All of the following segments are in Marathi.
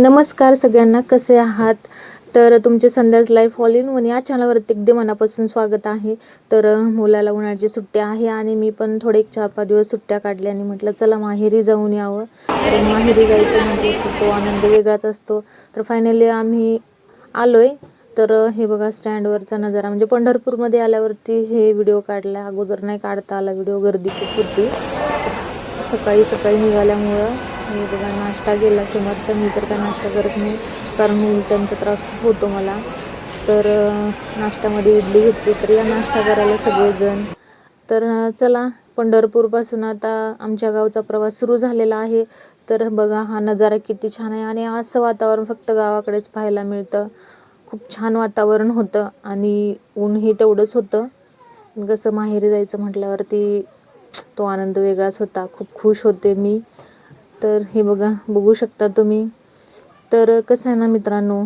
नमस्कार सगळ्यांना, कसे आहात? तर तुमचे संध्याच लाईफ ऑल इन वन या चॅनलवरती अगदी मनापासून स्वागत आहे. तर मुलाला उन्हाळ्याची सुट्टी आहे आणि मी पण थोडे एक 4-5 दिवस सुट्ट्या काढल्या आणि म्हटलं चला माहेरी जाऊन यावं. कारण माहेरी जायचं म्हणजे तो आनंद वेगळाच असतो. तर फायनली आम्ही आलोय. तर हे बघा स्टँडवरचा नजारा, म्हणजे पंढरपूरमध्ये आल्यावरती हे व्हिडिओ काढला. अगोदर नाही काढता आला व्हिडिओ, गर्दी खूप होती. सकाळी सकाळी निघाल्यामुळं मी बघा नाश्ता केला समर्थ. मी तर काय नाश्ता करत नाही कारण उलट्यांचा त्रास खूप होतो मला. तर नाश्त्यामध्ये इडली घेतली. तर या नाश्ता करायला सगळेजण. तर चला, पंढरपूरपासून आता आमच्या गावचा प्रवास सुरू झालेला आहे. तर बघा हा नजारा किती छान आहे आणि असं वातावरण फक्त गावाकडेच पाहायला मिळतं. खूप छान वातावरण होतं आणि ऊनही तेवढंच होतं. कसं माहेरी जायचं म्हटल्यावरती तो आनंद वेगळाच होता. खूप खुश होते मी. तर हे बघू शकता तुम्ही. तर कसं आहे ना मित्रांनो,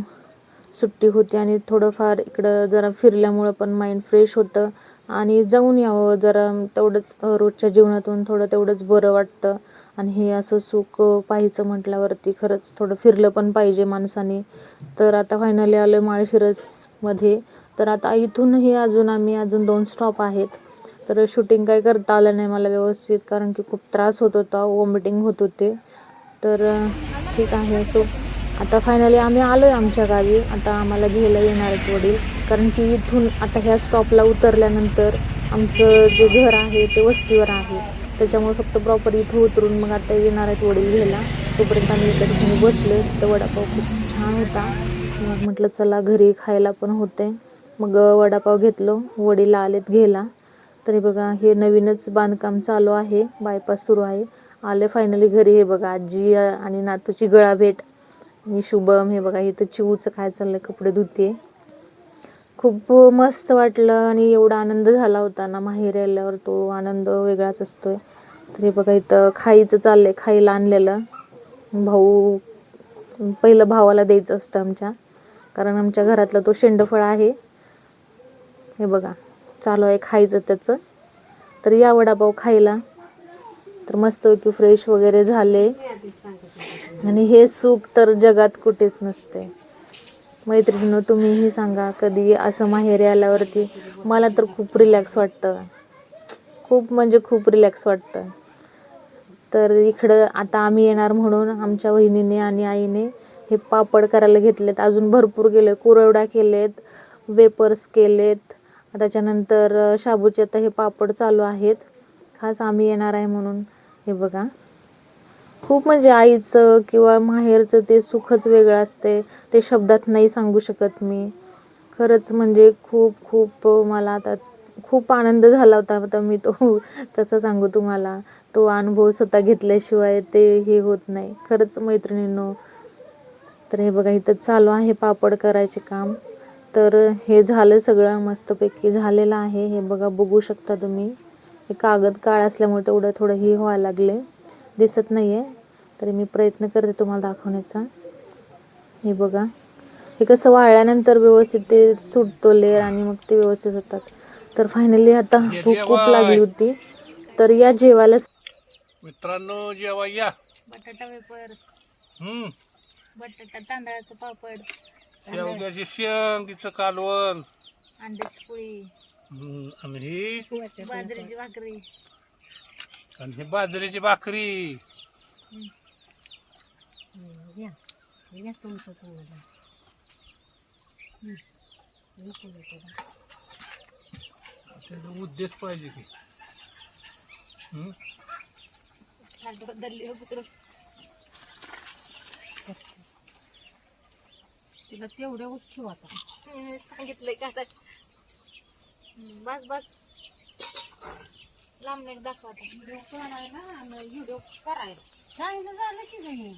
सुट्टी होती आणि थोडंफार इकडं जरा फिरल्यामुळं पण माइंड फ्रेश होतं आणि जाऊन यावं जरा, तेवढंच रोजच्या जीवनातून थोडं तेवढंच बरं वाटतं. आणि हे असं सुख पाहायचं म्हटल्यावरती खरंच थोडं फिरलं पण पाहिजे माणसाने. तर आता फायनली आलो आहे माळशिरसमध्ये. तर आता इथूनही अजून 2 स्टॉप आहेत. तर शूटिंग काय करता आलं नाही मला व्यवस्थित, कारण की खूप त्रास होत होता, वॉमिटिंग होत होते. तर ठीक आहे असो. आता फायनली आम्ही आलो आहे आमच्या गावी. आता आम्हाला घ्यायला येणार आहेत वडील, कारण की इथून आता ह्या स्टॉपला उतरल्यानंतर आमचं जे घर आहे ते वस्तीवर आहे. त्याच्यामुळे फक्त प्रॉपर इथं उतरून मग आता येणार आहेत वडील घ्यायला. तोपर्यंत आम्ही एका ठिकाणी बसलो. तिथं वडापाव खूप छान होता. मग म्हटलं चला घरी खायला पण होते. मग वडापाव घेतलो. वडील आलेत घ्यायला. तरी बघा हे नवीनच बांधकाम चालू आहे, बायपास सुरू आहे. आले फायनली घरी. हे बघा आजी आणि नातूची गळाभेट. मी शुभम. हे बघा इथं चिवूचं काय चाललंय, कपडे धुते. खूप मस्त वाटलं आणि एवढा आनंद झाला होता ना माहेरी आल्यावर, तो आनंद वेगळाच असतोय. तर हे बघा इथं खायचं चाललंय, खायला आणलेलं. भाऊ पहिलं भावाला द्यायचं असतं आमच्या, कारण आमच्या घरातला तो शेंडफळ आहे. हे बघा चालू आहे खायचं त्याचं. तर या वडापाव खायला. तर मस्तपैकी फ्रेश वगैरे झाले आणि हे सुख तर जगात कुठेच नसते. मैत्रिणींनो, तुम्हीही सांगा कधी असं माहेरी आल्यावरती. मला तर खूप रिलॅक्स वाटतं, खूप म्हणजे खूप रिलॅक्स वाटतं. तर इकडं आता आम्ही येणार म्हणून आमच्या वहिनीने आणि आईने हे पापड करायला घेतलेत. अजून भरपूर केले, कुरवड्या केलेत, वेपर्स केलेत. त्याच्यानंतर शाबूचे आता हे पापड चालू आहेत, खास आम्ही येणार आहे म्हणून. हे बघा खूप म्हणजे आईचं किंवा माहेरचं ते सुखच वेगळं असते. ते शब्दात नाही सांगू शकत मी. खरंच म्हणजे खूप खूप मला आता खूप आनंद झाला होता. आता मी तो कसं सांगू तुम्हाला. तो अनुभव स्वतः घेतल्याशिवाय ते हे होत नाही खरंच मैत्रिणींनो. तर हे बघा इथं चालू आहे पापड करायचे काम. तर हे झालं, सगळं मस्तपैकी झालेलं आहे. हे बघू शकता तुम्ही. हे कागद काळ असल्यामुळे तेवढं थोडं हे व्हायला लागले, दिसत नाहीये. तरी मी प्रयत्न करते तुम्हाला दाखवण्याचा. हे बघा हे कसं वाळल्यानंतर व्यवस्थित ते सुटतो लेअर आणि मग ते व्यवस्थित होतात. तर फायनली आता भूक खूप लागली होती. तर या जेवायला मित्रांनो, जेवा या. बटाटा वेपर्स, हम्म बटाटा तांदळाचं पापड, शेवग्याची शेंग, तिचं कालवण, अंड्याची पोळी, आणि ही बाजरीची भाकरी, आणि ही बाजरीची भाकरी. त्याचा उद्देश पाहिजे की. बदलली तिला तेवढ्या ठेव आता. सांगितलंय का आता. बस बस लांब दाखवा आता. व्हिडिओ करायला सांगितलं, झालं की नाही.